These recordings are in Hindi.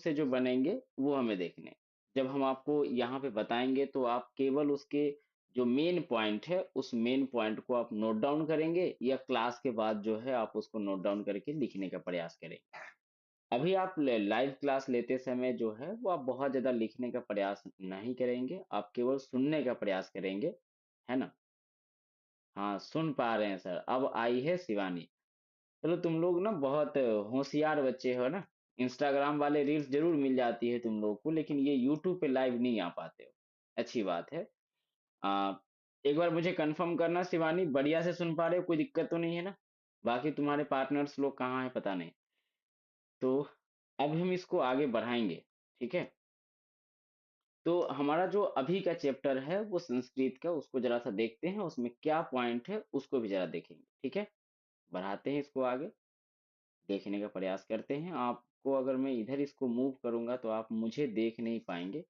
से जो बनेंगे वो हमें देखने हैं। जब हम आपको यहाँ पे बताएंगे तो आप केवल उसके जो मेन पॉइंट है उस मेन पॉइंट को आप नोट डाउन करेंगे या क्लास के बाद जो है आप उसको नोट डाउन करके लिखने का प्रयास करेंगे। अभी आप लाइव क्लास लेते समय जो है वो आप बहुत ज्यादा लिखने का प्रयास नहीं करेंगे, आप केवल सुनने का प्रयास करेंगे, है ना। हाँ, सुन पा रहे हैं सर, अब आई है शिवानी। चलो तुम लोग ना बहुत होशियार बच्चे हो ना। इंस्टाग्राम वाले रील्स जरूर मिल जाती है तुम लोग को, लेकिन ये यूट्यूब पे लाइव नहीं आ पाते हो। अच्छी बात है। आ, एक बार मुझे कंफर्म करना शिवानी, बढ़िया से सुन पा रहे हो, कोई दिक्कत तो नहीं है ना। बाकी तुम्हारे पार्टनर्स लोग कहाँ है पता नहीं। तो अब हम इसको आगे बढ़ाएंगे, ठीक है। तो हमारा जो अभी का चैप्टर है वो संस्कृत का, उसको जरा सा देखते हैं, उसमें क्या पॉइंट है उसको भी जरा देखेंगे, ठीक है। बढ़ाते हैं इसको आगे, देखने का प्रयास करते हैं। आपको अगर मैं इधर इसको मूव करूंगा तो आप मुझे देख नहीं पाएंगे।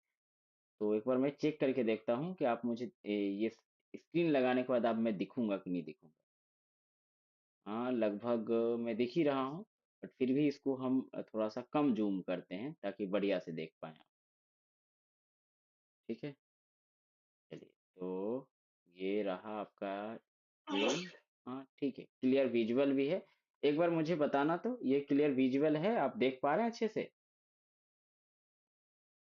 तो एक बार मैं चेक करके देखता हूँ कि आप मुझे ये स्क्रीन लगाने के बाद आप मैं दिखूंगा कि नहीं दिखूंगा। हाँ, लगभग मैं दिख ही रहा हूँ। बट फिर भी इसको हम थोड़ा सा कम जूम करते हैं ताकि बढ़िया से देख पाए आप। ठीक है, चलिए। तो ये रहा आपका स्क्रीन। हाँ ठीक है, क्लियर विजुअल भी है। एक बार मुझे बताना तो ये क्लियर विजुअल है, आप देख पा रहे हैं अच्छे से।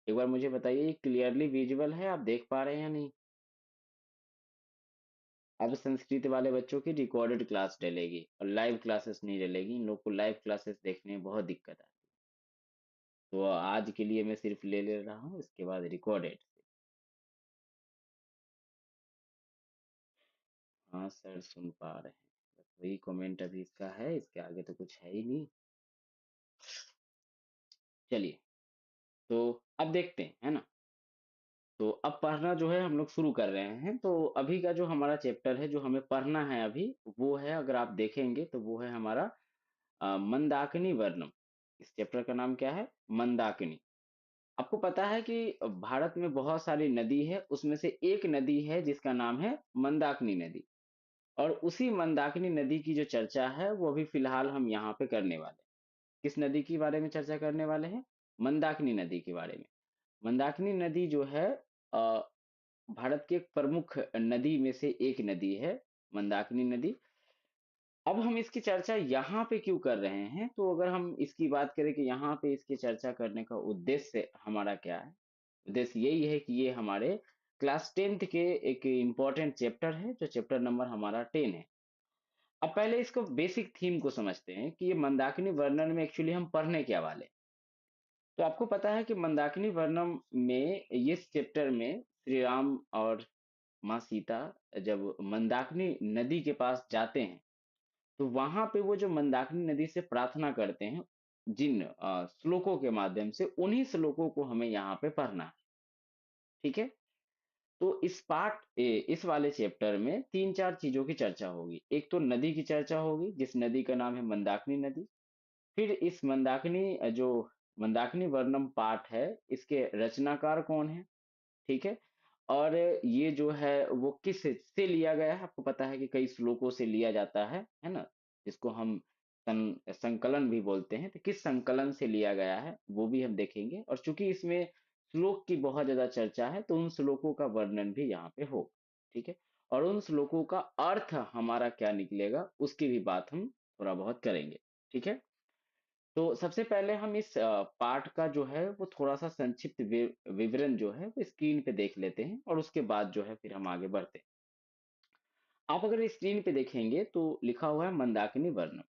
एक बार मुझे बताइए ये क्लियरली विजुअल है, आप देख पा रहे हैं या नहीं। अब संस्कृत वाले बच्चों की रिकॉर्डेड क्लास डलेगी और लाइव क्लासेस नहीं डलेगी, इन लोग को लाइव क्लासेस देखने में बहुत दिक्कत आती है। तो आज के लिए मैं सिर्फ ले ले रहा हूँ, इसके बाद रिकॉर्डेड। हाँ सर, सुन पा रहे हैं, बस वही कमेंट अभी इसका है, इसके आगे तो कुछ है ही नहीं। चलिए, तो अब देखते हैं, है ना। तो अब पढ़ना जो है हम लोग शुरू कर रहे हैं। तो अभी का जो हमारा चैप्टर है जो हमें पढ़ना है अभी, वो है, अगर आप देखेंगे तो वो है हमारा मंदाकिनी वर्णम। इस चैप्टर का नाम क्या है? मंदाकिनी। आपको पता है कि भारत में बहुत सारी नदी है, उसमें से एक नदी है जिसका नाम है मंदाकिनी नदी। और उसी मंदाकिनी नदी की जो चर्चा है वो अभी फिलहाल हम यहाँ पे करने वाले हैं। किस नदी के बारे में चर्चा करने वाले हैं? मंदाकिनी नदी के बारे में। मंदाकिनी नदी जो है अ, भारत की एक प्रमुख नदी में से एक नदी है, मंदाकिनी नदी। अब हम इसकी चर्चा यहाँ पे क्यों कर रहे हैं? तो अगर हम इसकी बात करें कि यहाँ पे इसकी चर्चा करने का उद्देश्य हमारा क्या है, उद्देश्य यही है कि ये हमारे क्लास 10th के एक इम्पोर्टेंट चैप्टर है, जो चैप्टर नंबर हमारा 10 है। अब पहले इसको बेसिक थीम को समझते हैं कि ये मंदाकिनी वर्णन में एक्चुअली हम पढ़ने क्या वाले हैं। तो आपको पता है कि मंदाकिनी वर्णम में, इस चैप्टर में श्री राम और माँ सीता जब मंदाकिनी नदी के पास जाते हैं, तो वहां पे वो जो मंदाकिनी नदी से प्रार्थना करते हैं, जिन श्लोकों के माध्यम से, उन्हीं श्लोकों को हमें यहाँ पे पढ़ना है। ठीक है। तो इस वाले चैप्टर में तीन चार चीजों की चर्चा होगी। एक तो नदी की चर्चा होगी, जिस नदी का नाम है मंदाकिनी नदी। फिर इस जो मंदाकिनी वर्णम पाठ है, इसके रचनाकार कौन है? ठीक है। और ये जो है वो किस से लिया गया है? आपको पता है कि कई श्लोकों से लिया जाता है ना, जिसको हम संकलन भी बोलते हैं। तो किस संकलन से लिया गया है वो भी हम देखेंगे। और चूंकि इसमें श्लोक की बहुत ज्यादा चर्चा है, तो उन श्लोकों का वर्णन भी यहाँ पे हो। ठीक है। और उन श्लोकों का अर्थ हमारा क्या निकलेगा उसकी भी बात हम थोड़ा बहुत करेंगे। ठीक है। तो सबसे पहले हम इस पाठ का जो है वो थोड़ा सा संक्षिप्त विवरण जो है वो स्क्रीन पे देख लेते हैं, और उसके बाद जो है फिर हम आगे बढ़ते हैं। आप अगर स्क्रीन पे देखेंगे तो लिखा हुआ है मंदाकिनी वर्णम।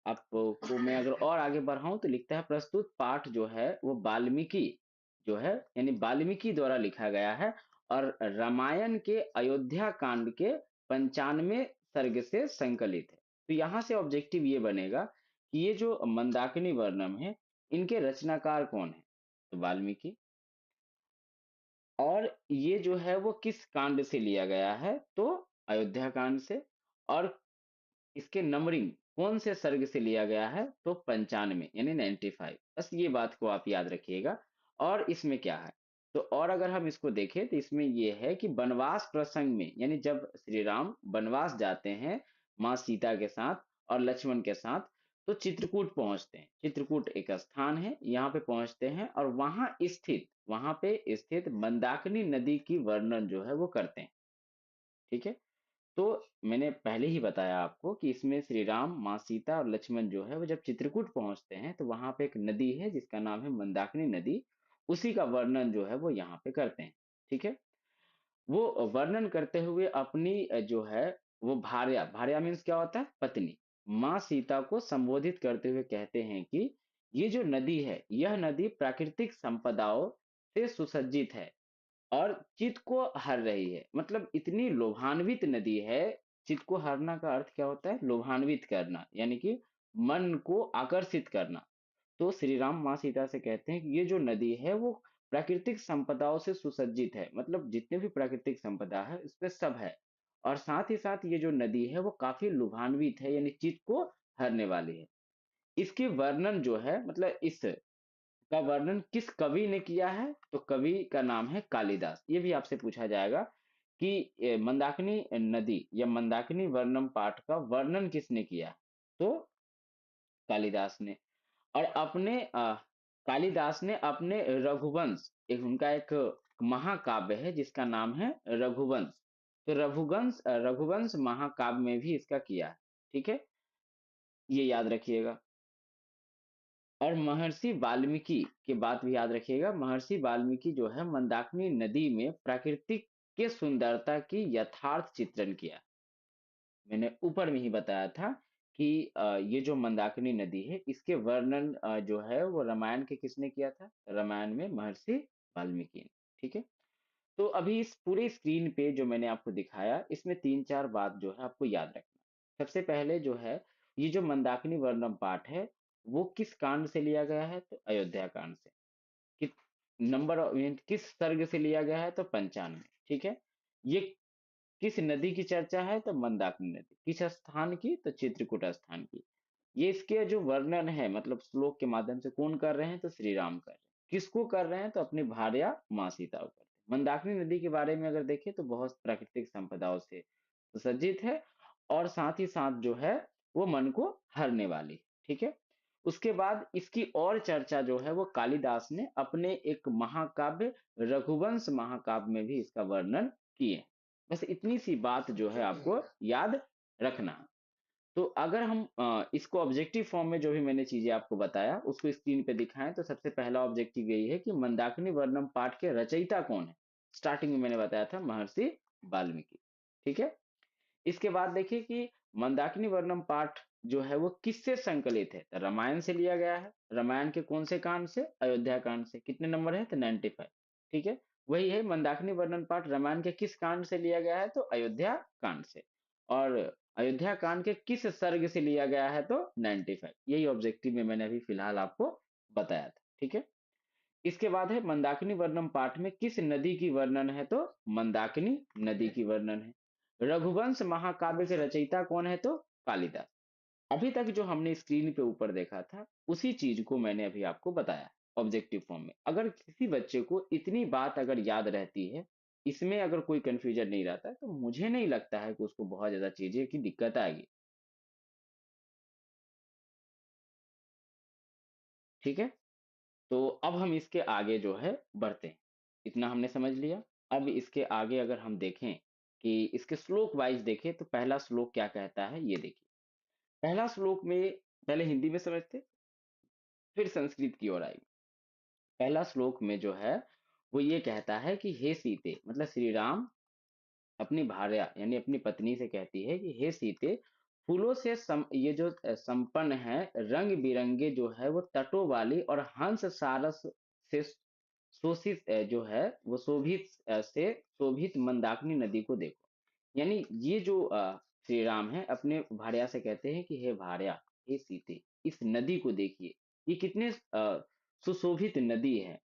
आपको मैं अगर और आगे बढ़ाऊं तो लिखता है, प्रस्तुत पाठ जो है वो वाल्मीकि जो है, यानी वाल्मीकि द्वारा लिखा गया है, और रामायण के अयोध्या कांड के 95वें सर्ग से संकलित है। तो यहाँ से ऑब्जेक्टिव ये बनेगा कि ये जो मंदाकिनी वर्णम है, इनके रचनाकार कौन है? तो वाल्मीकि। और ये जो है वो किस कांड से लिया गया है? तो अयोध्या कांड से। और इसके नंबरिंग कौन से सर्ग से लिया गया है? तो 95, यानी 95। बस ये बात को आप याद रखिएगा। और इसमें क्या है? तो और अगर हम इसको देखें तो इसमें ये है कि वनवास प्रसंग में, यानी जब श्री राम वनवास जाते हैं माँ सीता के साथ और लक्ष्मण के साथ, तो चित्रकूट पहुंचते हैं। चित्रकूट एक स्थान है, यहाँ पे पहुंचते हैं और वहां पे स्थित मंदाकिनी नदी की वर्णन जो है वो करते हैं। ठीक है। तो मैंने पहले ही बताया आपको कि इसमें श्री राम, माँ सीता और लक्ष्मण जो है वो जब चित्रकूट पहुंचते हैं तो वहां पे एक नदी है जिसका नाम है मंदाकिनी नदी। उसी का वर्णन जो है वो यहाँ पे करते हैं। ठीक है। वो वर्णन करते हुए अपनी जो है वो भार्या, भार्या मीन्स क्या होता है, पत्नी, माँ सीता को संबोधित करते हुए कहते हैं कि ये जो नदी है, यह नदी प्राकृतिक संपदाओं से सुसज्जित है और चित्त को हर रही है। मतलब इतनी लोभान्वित नदी है। चित्त को हरना का अर्थ क्या होता है, लोभान्वित करना, यानी कि मन को आकर्षित करना। तो श्री राम माँ सीता से कहते हैं कि ये जो नदी है वो प्राकृतिक संपदाओं से सुसज्जित है, मतलब जितने भी प्राकृतिक संपदा है उस पे सब है। और साथ ही साथ ये जो नदी है वो काफी लुभान्वित है, यानी चित्त को हरने वाली है। इसकी वर्णन जो है, मतलब इस का वर्णन किस कवि ने किया है, तो कवि का नाम है कालिदास। ये भी आपसे पूछा जाएगा कि मंदाकिनी नदी या मंदाकिनी वर्णम पाठ का वर्णन किसने किया, तो कालिदास ने। और कालिदास ने अपने रघुवंश, एक उनका एक महाकाव्य है जिसका नाम है रघुवंश। तो रघुवंश महाकाव्य में भी इसका किया है। ठीक है, ये याद रखिएगा। और महर्षि वाल्मीकि की बात भी याद रखिएगा। महर्षि वाल्मीकि जो है मंदाकिनी नदी में प्राकृतिक के सुंदरता की यथार्थ चित्रण किया। मैंने ऊपर में ही बताया था कि ये जो मंदाकिनी नदी है इसके वर्णन जो है वो रामायण के किसने किया था, रामायण में महर्षि वाल्मीकि ने। ठीक है। तो अभी इस पूरे स्क्रीन पे जो मैंने आपको दिखाया, इसमें तीन चार बात जो है आपको याद रखना। सबसे पहले जो है, ये जो मंदाकिनी वर्णम पाठ है वो किस कांड से लिया गया है, तो अयोध्या कांड से। किस किस सर्ग से लिया गया है, तो पंचानन। ठीक है। ये किस नदी की चर्चा है, तो मंदाकिनी नदी। किस स्थान की, तो चित्रकूट स्थान की। ये इसके जो वर्णन है, मतलब श्लोक के माध्यम से कौन कर रहे हैं, तो श्री राम कर रहे हैं। किसको कर रहे हैं, तो अपनी भार्या माँ सीता को करते हैं। मंदाकिनी नदी के बारे में अगर देखें तो बहुत प्राकृतिक संपदाओं से सुसज्जित है और साथ ही साथ जो है वो मन को हरने वाली। ठीक है। उसके बाद इसकी और चर्चा जो है वो कालिदास ने अपने एक महाकाव्य रघुवंश महाकाव्य में भी इसका वर्णन किए। बस इतनी सी बात जो है आपको याद रखना। तो अगर हम इसको ऑब्जेक्टिव फॉर्म में जो भी मैंने चीजें आपको बताया उसको स्क्रीन पे दिखाएं, तो सबसे पहला ऑब्जेक्टिव यही है कि मंदाकिनी वर्णम पाठ के रचयिता कौन है। स्टार्टिंग में मैंने बताया था महर्षि वाल्मीकि। ठीक है। इसके बाद देखिए कि मंदाकिनी वर्णम पाठ जो है वो किससे संकलित है, तो रामायण से लिया गया है। रामायण के कौन से कांड से, अयोध्या कांड से। कितने नंबर है, तो 95। ठीक है। वही है, मंदाकिनी वर्णन पाठ रामायण के किस कांड से लिया गया है, तो अयोध्या कांड से। और अयोध्या कांड के किस सर्ग से लिया गया है, तो 95। यही ऑब्जेक्टिव में मैंने अभी फिलहाल आपको बताया था। ठीक है। इसके बाद है मंदाकिनी वर्णम पाठ में किस नदी की वर्णन है, तो मंदाकिनी नदी की वर्णन है। रघुवंश महाकाव्य के रचयिता कौन है, तो कालिदास। अभी तक जो हमने स्क्रीन पे ऊपर देखा था उसी चीज को मैंने अभी आपको बताया ऑब्जेक्टिव फॉर्म में। अगर किसी बच्चे को इतनी बात अगर याद रहती है, इसमें अगर कोई कंफ्यूजन नहीं रहता है, तो मुझे नहीं लगता है कि उसको बहुत ज्यादा चीजें की दिक्कत आएगी। ठीक है। तो अब हम इसके आगे जो है बढ़ते हैं। इतना हमने समझ लिया। अब इसके आगे अगर हम देखें कि इसके श्लोक वाइज देखें तो पहला श्लोक क्या कहता है, ये देखिए। पहला श्लोक में, पहले हिंदी में समझते फिर संस्कृत की ओर आएंगे। पहला श्लोक में जो है वो ये कहता है कि हे सीते, मतलब श्री राम अपनी भार्या यानी अपनी पत्नी से कहती है कि हे सीते, फूलों से ये जो संपन्न है, रंग बिरंगे जो है वो तटों वाली और हंस सारस से शोषित जो है वो शोभित से शोभित मंदाकिनी नदी को देखो। यानी ये जो श्री राम है अपने भार्या से कहते हैं कि हे भार्या, हे सीते, इस नदी को देखिए। ये कितने सुशोभित नदी है,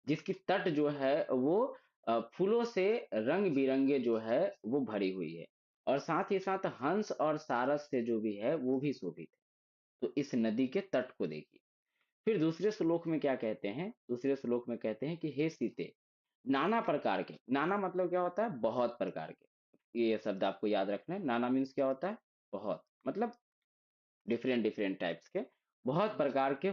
जिसकी तट जो है वो फूलों से रंग बिरंगे जो है वो भरी हुई है। और साथ ही साथ हंस और सारस से जो भी है वो भी शोभित है। तो इस नदी के तट को देखिए। फिर दूसरे श्लोक में क्या कहते हैं, दूसरे श्लोक में कहते हैं कि हे सीते, नाना प्रकार के, नाना मतलब क्या होता है, बहुत प्रकार के। ये शब्द आपको याद रखना है। नाना मीन्स क्या होता है, बहुत, मतलब डिफरेंट डिफरेंट टाइप्स के, बहुत प्रकार के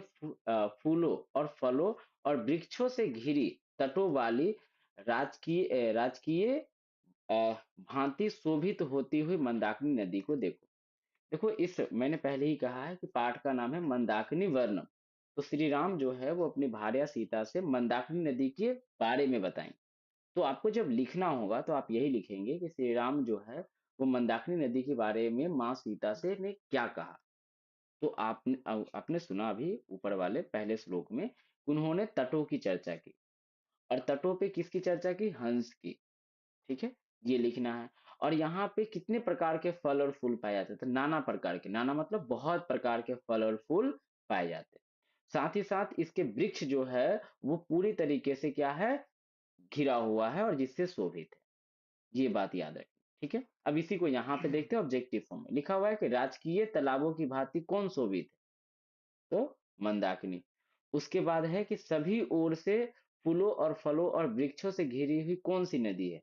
फूलों और फलों और वृक्षों से घिरी तटों वाली राजकीय भांति शोभित होती हुई मंदाकिनी नदी को देखो। देखो, इस मैंने पहले ही कहा है कि पाठ का नाम है मंदाकिनी वर्णम। तो श्री राम जो है वो अपनी भार्या सीता से मंदाकिनी नदी के बारे में बताएं। तो आपको जब लिखना होगा तो आप यही लिखेंगे कि श्री राम जो है वो मंदाकिनी नदी के बारे में माँ सीता से ने क्या कहा। तो आपने सुना अभी ऊपर वाले पहले श्लोक में, उन्होंने तटों की चर्चा की, और तटों पे किसकी चर्चा की? हंस की। ठीक है, ये लिखना है। और यहाँ पे कितने प्रकार के फल और फूल पाए जाते थे? नाना प्रकार के, नाना मतलब बहुत प्रकार के फल और फूल पाए जाते हैं। साथ ही साथ इसके वृक्ष जो है वो पूरी तरीके से क्या है? घिरा हुआ है और जिससे शोभित है। ये बात याद रखिए। ठीक है, अब इसी को यहाँ पे देखते हैं। ऑब्जेक्टिव फॉर्म में लिखा हुआ है कि राजकीय तालाबों की भांति कौन शोभित है? तो मंदाकिनी। उसके बाद है कि सभी ओर से फूलों और फलों और वृक्षों से घिरी हुई कौन सी नदी है?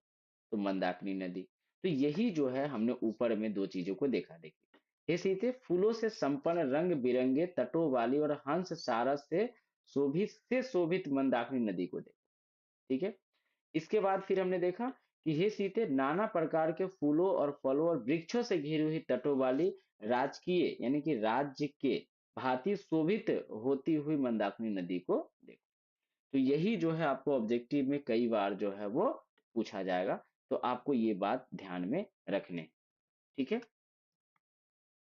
तो मंदाकिनी नदी। तो यही जो है हमने ऊपर में दो चीजों को देखा। देखिए, हे सीते, फूलों से संपन्न रंग बिरंगे तटों वाली और हंस सारस से शोभित मंदाकिनी नदी को देखो। ठीक है, इसके बाद फिर हमने देखा कि हे सीते, नाना प्रकार के फूलों और फलों और वृक्षों से घिरी हुई तटों वाली राजकीय यानी कि राज्य के भांति शोभित होती हुई मंदाकिनी नदी को देखो। तो यही जो है आपको ऑब्जेक्टिव में कई बार जो है वो पूछा जाएगा। तो आपको ये बात ध्यान में रखने हैं। ठीक है,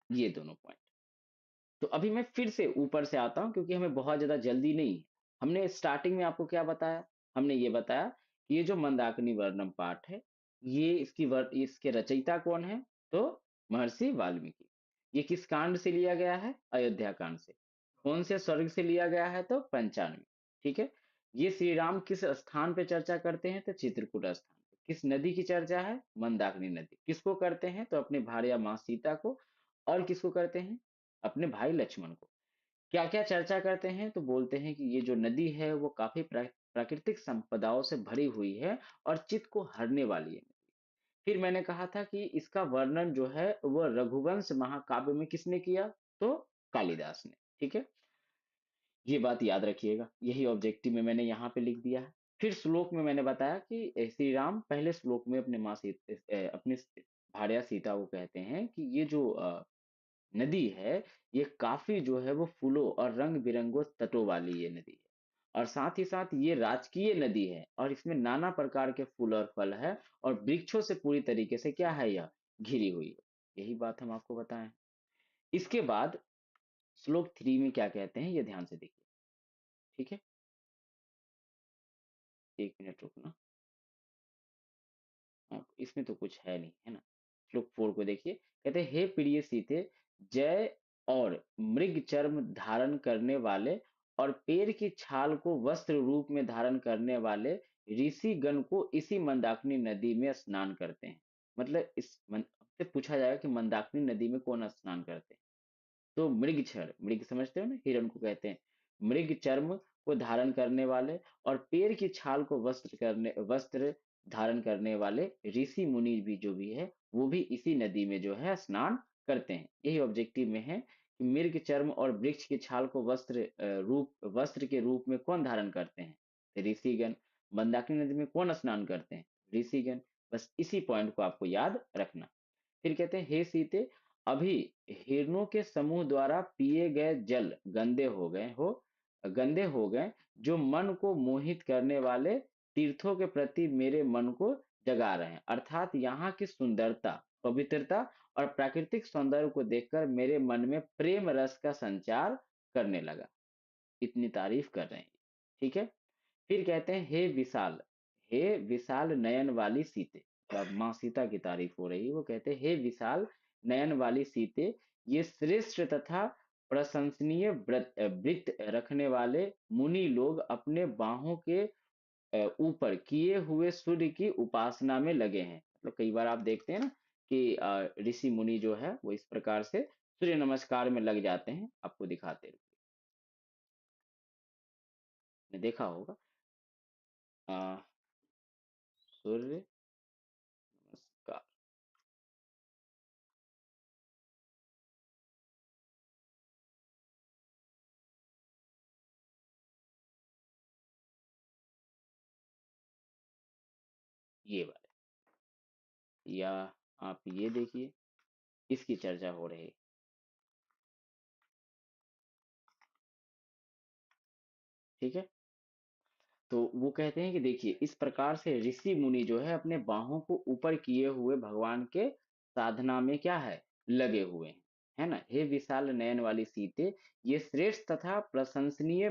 ये दोनों पॉइंट। तो अभी मैं फिर से ऊपर से आता हूं क्योंकि हमें बहुत ज्यादा जल्दी नहीं है। हमने स्टार्टिंग में आपको क्या बताया? हमने ये बताया कि ये जो मंदाकिनी वर्णम पाठ है, ये इसके रचयिता कौन है? तो महर्षि वाल्मीकि। ये किस कांड से लिया गया है? अयोध्या कांड से। कौन से स्वर्ग से लिया गया है? तो पंचानवे। ठीक है, ये श्री राम किस स्थान पे चर्चा करते हैं? तो चित्रकूट स्थान पे। किस नदी की चर्चा है? मंदाकिनी नदी। किसको करते हैं? तो अपने भार्या माँ सीता को। और किसको करते हैं? अपने भाई लक्ष्मण को। क्या क्या चर्चा करते हैं? तो बोलते हैं कि ये जो नदी है वो काफी प्राकृतिक संपदाओं से भरी हुई है और चित्त को हरने वाली है। फिर मैंने कहा था कि इसका वर्णन जो है वो रघुवंश महाकाव्य में किसने किया? तो कालिदास ने। ठीक है, ये बात याद रखिएगा। यही ऑब्जेक्टिव में मैंने यहाँ पे लिख दिया है। फिर श्लोक में मैंने बताया कि श्री राम पहले श्लोक में अपने अपनी भार्या सीता को कहते हैं कि ये जो नदी है, ये काफी जो है वो फूलों और रंग बिरंगों तटों वाली ये नदी है। और साथ ही साथ ये राजकीय नदी है और इसमें नाना प्रकार के फूल और फल है और वृक्षों से पूरी तरीके से क्या है? यह घिरी हुई है। यही बात हम आपको बताएं। इसके बाद श्लोक 3 में क्या कहते हैं ये ध्यान से देखिए। ठीक है, एक मिनट रुकना। हाँ, इसमें तो कुछ है नहीं, है ना? श्लोक 4 को देखिए। कहते हैं, हे प्रिय सीते, जय और मृग चर्म धारण करने वाले और पेड़ की छाल को वस्त्र रूप में धारण करने वाले ऋषि गण को इसी मंदाकिनी नदी में स्नान करते हैं। मतलब से पूछा जाएगा कि मंदाकिनी नदी में कौन स्नान करते हैं? तो मृग, मृग समझते हो ना, हिरण को कहते हैं। मृग चर्म को धारण करने वाले और पेड़ की छाल को वस्त्र धारण करने वाले ऋषि मुनि भी जो भी है वो भी इसी नदी में जो है स्नान करते हैं। यही ऑब्जेक्टिव में है कि मृग चर्म और वृक्ष की छाल को वस्त्र के रूप में कौन धारण करते हैं? तो ऋषिगण। मंदाकिनी नदी में कौन स्नान करते हैं? ऋषिगण। बस इसी पॉइंट को आपको याद रखना। फिर कहते हैं, हे सीते, अभी हिरणों के समूह द्वारा पिए गए जल गंदे हो गए, जो मन को मोहित करने वाले तीर्थों के प्रति मेरे मन को जगा रहे हैं। अर्थात यहाँ की सुंदरता, पवित्रता और प्राकृतिक सौंदर्य को देखकर मेरे मन में प्रेम रस का संचार करने लगा। इतनी तारीफ कर रहे हैं। ठीक है, फिर कहते हैं, हे विशाल नयन वाली सीते। तो अब माँ सीता की तारीफ हो रही है। वो कहते हैं, हे विशाल नयन वाली सीते, ये श्रेष्ठ तथा प्रशंसनीय वृत्त रखने वाले मुनि लोग अपने बाहों के ऊपर किए हुए सूर्य की उपासना में लगे हैं। मतलब कई बार आप देखते हैं ना कि ऋषि मुनि जो है वो इस प्रकार से सूर्य नमस्कार में लग जाते हैं। आपको दिखाते हैं, आपने देखा होगा। अ, सूर्य नमस्कार। ये वाले, या आप ये देखिए, इसकी चर्चा हो रही है। ठीक है, तो वो कहते हैं कि देखिए इस प्रकार से ऋषि मुनि जो है अपने बाहों को ऊपर किए हुए भगवान के साधना में क्या है, लगे हुए हैं, है ना। हे विशाल नयन वाली सीते, ये श्रेष्ठ तथा प्रशंसनीय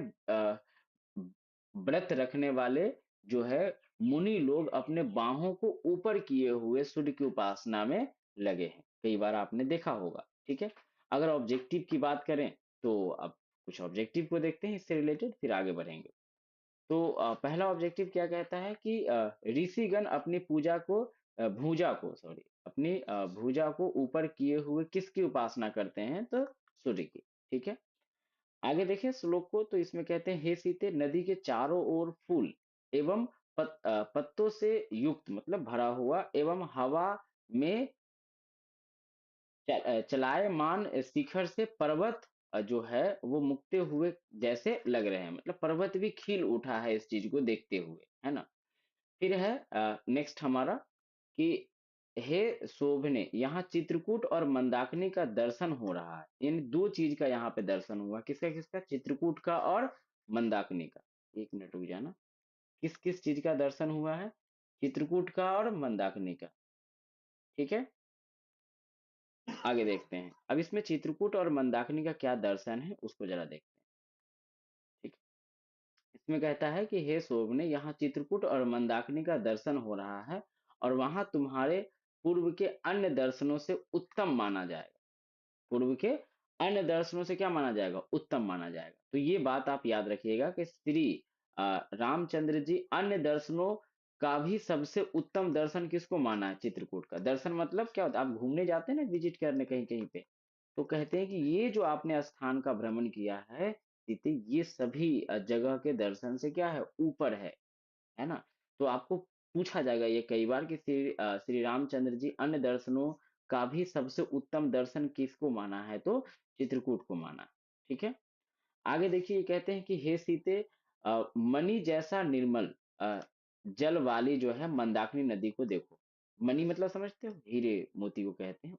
व्रत रखने वाले जो है मुनि लोग अपने बाहों को ऊपर किए हुए सूर्य की उपासना में लगे हैं, कई बार आपने देखा होगा। ठीक है, अगर ऑब्जेक्टिव की बात करें तो अब कुछ ऑब्जेक्टिव को देखते हैं इससे रिलेटेड, फिर आगे बढ़ेंगे। तो पहला ऑब्जेक्टिव क्या कहता है कि ऋषिगण अपनी पूजा को भुजा को सॉरी अपनी भुजा को ऊपर किए हुए किसकी उपासना करते हैं, तो सूर्य की। ठीक है, आगे देखें श्लोक को, तो इसमें कहते हैं हे सीते, नदी के चारों ओर फूल एवं पत्तों से युक्त मतलब भरा हुआ एवं हवा में चलायमान शिखर से पर्वत जो है वो मुक्ते हुए जैसे लग रहे हैं, मतलब पर्वत भी खिल उठा है इस चीज को देखते हुए, है ना। फिर है नेक्स्ट हमारा कि हे शोभने, यहाँ चित्रकूट और मंदाकिनी का दर्शन हो रहा है। इन दो चीज का यहाँ पे दर्शन हुआ, किसका किसका, चित्रकूट का और मंदाकिनी का। एक मिनट रुक जाना, किस किस चीज का दर्शन हुआ है, चित्रकूट का और मंदाकिनी का। ठीक है, आगे देखते हैं। अब इसमें चित्रकूट और मंदाकिनी का क्या दर्शन है उसको जरा देखते हैं। ठीक है, इसमें कहता है कि हे शोभने, यहाँ चित्रकूट और मंदाकिनी का दर्शन हो रहा है और वहां तुम्हारे पूर्व के अन्य दर्शनों से उत्तम माना जाएगा। पूर्व के अन्य दर्शनों से क्या माना जाएगा, उत्तम माना जाएगा। तो ये बात आप याद रखिएगा कि श्री रामचंद्र जी अन्य दर्शनों का भी सबसे उत्तम दर्शन किसको माना है, चित्रकूट का। दर्शन मतलब क्या होता है, आप घूमने जाते हैं ना विजिट करने कहीं कहीं पे, तो कहते हैं कि ये जो आपने स्थान का भ्रमण किया है सीते, ये सभी जगह के दर्शन से क्या है, ऊपर है ना। तो आपको पूछा जाएगा ये कई बार कि श्री रामचंद्र जी अन्य दर्शनों का भी सबसे उत्तम दर्शन किसको माना है, तो चित्रकूट को माना है। ठीक है, आगे देखिए ये कहते हैं कि हे सीते, मणि जैसा निर्मल अ, जल वाली जो है मंदाकिनी नदी को देखो। मणि मतलब समझते हो, हीरे मोती को कहते हैं।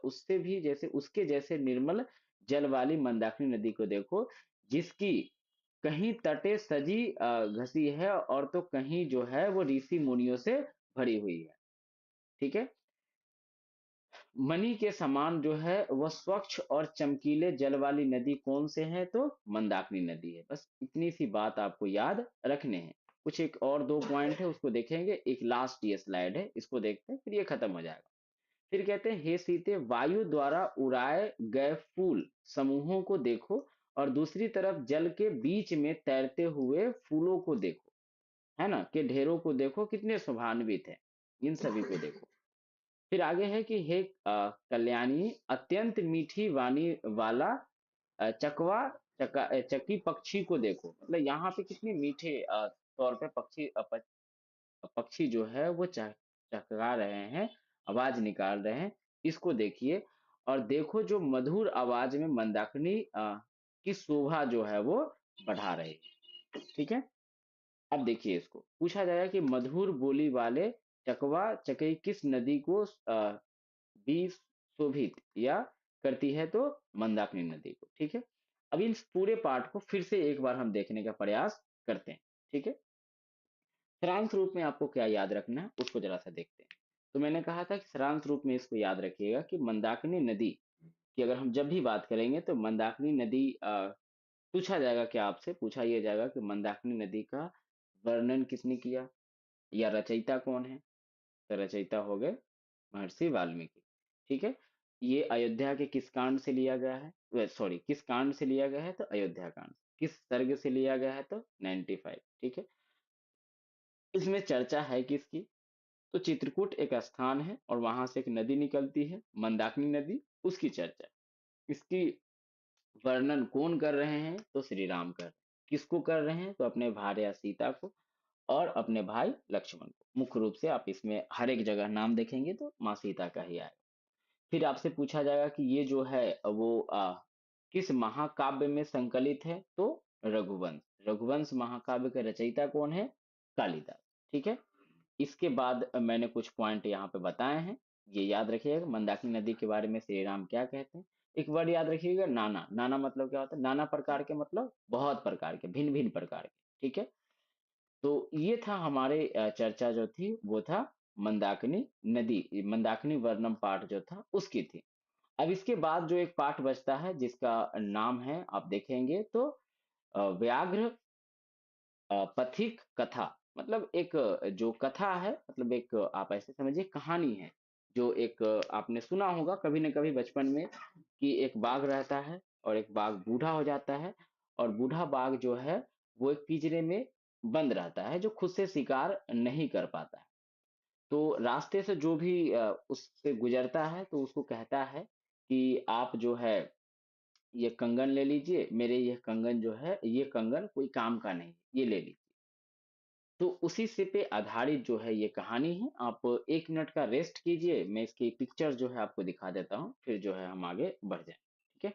उससे भी जैसे उसके जैसे निर्मल जल वाली मंदाकिनी नदी को देखो, जिसकी कहीं तटे सजी घसी है और तो कहीं जो है वो ऋषि मुनियों से भरी हुई है। ठीक है, मणि के समान जो है वह स्वच्छ और चमकीले जल वाली नदी कौन से है, तो मंदाकिनी नदी है। बस इतनी सी बात आपको याद रखने हैं। कुछ एक और दो पॉइंट है उसको देखेंगे, एक लास्ट ये स्लाइड है इसको देखते हैं फिर ये खत्म हो जाएगा। फिर कहते हैं हे सीते, वायु द्वारा उड़ाए गए फूल समूहों को देखो और दूसरी तरफ जल के बीच में तैरते हुए फूलों को देखो, है ना, के ढेरों को देखो कितने शोभान्वित है, इन सभी को देखो। फिर आगे है कि हे कल्याणी, अत्यंत मीठी वाणी वाला चकवा चकी पक्षी को देखो, मतलब यहाँ पे कितने मीठे तौर पे पक्षी जो है वो चहका रहे हैं, आवाज निकाल रहे हैं, इसको देखिए। और देखो जो मधुर आवाज में मंदाकिनी की शोभा जो है वो बढ़ा रही है। ठीक है, अब देखिए इसको पूछा जाएगा कि मधुर बोली वाले चकवा चकई किस नदी को भी शोभित या करती है, तो मंदाकिनी नदी को। ठीक है, अब इस पूरे पाठ को फिर से एक बार हम देखने का प्रयास करते हैं। ठीक है, सारांश रूप में आपको क्या याद रखना है उसको जरा सा देखते हैं। तो मैंने कहा था कि सारांश रूप में इसको याद रखिएगा कि मंदाकिनी नदी की अगर हम जब भी बात करेंगे तो मंदाकिनी नदी पूछा जाएगा, क्या आपसे पूछा यह जाएगा कि मंदाकिनी नदी का वर्णन किसने किया या रचयिता कौन है, तो रचयिता हो गए महर्षि वाल्मीकि। ठीक है, ये अयोध्या के किस कांड से लिया गया है, सॉरी किस कांड से लिया गया है, तो अयोध्या कांड। किस सर्ग से लिया गया है, तो 95। ठीक है, इसमें चर्चा है किसकी, तो चित्रकूट एक स्थान है और वहां से एक नदी निकलती है मंदाकिनी नदी, उसकी चर्चा। इसकी वर्णन कौन कर रहे हैं, तो श्री राम कर रहे हैं। किसको कर रहे हैं, तो अपने भार्या सीता को और अपने भाई लक्ष्मण को। मुख्य रूप से आप इसमें हर एक जगह नाम देखेंगे तो माँ सीता का ही आएगा। फिर आपसे पूछा जाएगा कि ये जो है वो किस महाकाव्य में संकलित है, तो रघुवंश। रघुवंश महाकाव्य का रचयिता कौन है, कालिदास। ठीक है, इसके बाद मैंने कुछ पॉइंट यहाँ पे बताए हैं, ये याद रखिएगा। मंदाकिनी नदी के बारे में श्री राम क्या कहते हैं। एक वर्ड याद रखिएगा, नाना। नाना मतलब क्या होता है? नाना प्रकार के मतलब बहुत प्रकार के, भिन्न भिन्न प्रकार के। ठीक है। तो ये था हमारे चर्चा जो थी वो था मंदाकिनी नदी, मंदाकिनी वर्णम पाठ जो था उसकी थी। अब इसके बाद जो एक पाठ बचता है जिसका नाम है, आप देखेंगे तो व्याघ्र पथिक कथा। मतलब एक जो कथा है, मतलब एक आप ऐसे समझिए कहानी है। जो एक आपने सुना होगा कभी न कभी बचपन में कि एक बाघ रहता है और एक बाघ बूढ़ा हो जाता है, और बूढ़ा बाघ जो है वो एक पिंजरे में बंद रहता है, जो खुद से शिकार नहीं कर पाता है। तो रास्ते से जो भी उससे गुजरता है तो उसको कहता है कि आप जो है ये कंगन ले लीजिए, मेरे ये कंगन जो है, ये कंगन कोई काम का नहीं, ये ले लीजिए। तो उसी से पे आधारित जो है ये कहानी है। आप 1 मिनट का रेस्ट कीजिए, मैं इसकी पिक्चर जो है आपको दिखा देता हूँ, फिर जो है हम आगे बढ़ जाएं। ठीक है।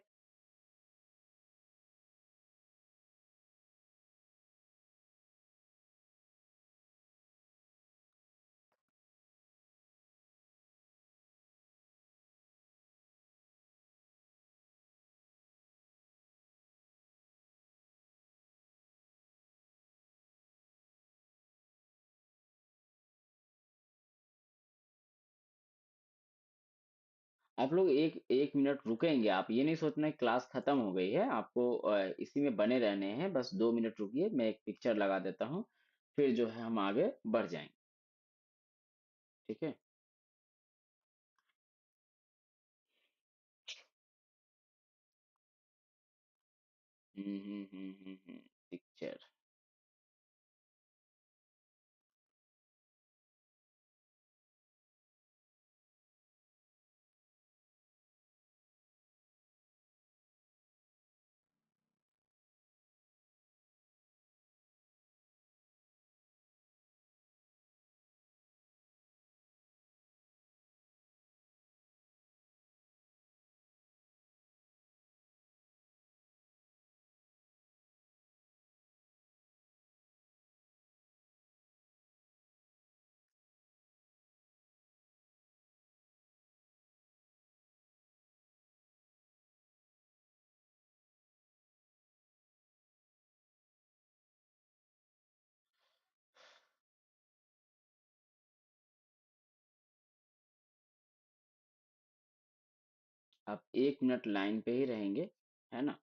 आप लोग एक एक मिनट रुकेंगे, आप ये नहीं सोचना कि क्लास खत्म हो गई है, आपको इसी में बने रहने हैं। बस 2 मिनट रुकिए, मैं एक पिक्चर लगा देता हूँ, फिर जो है हम आगे बढ़ जाएंगे। ठीक है। पिक्चर। आप 1 मिनट लाइन पे ही रहेंगे, है ना?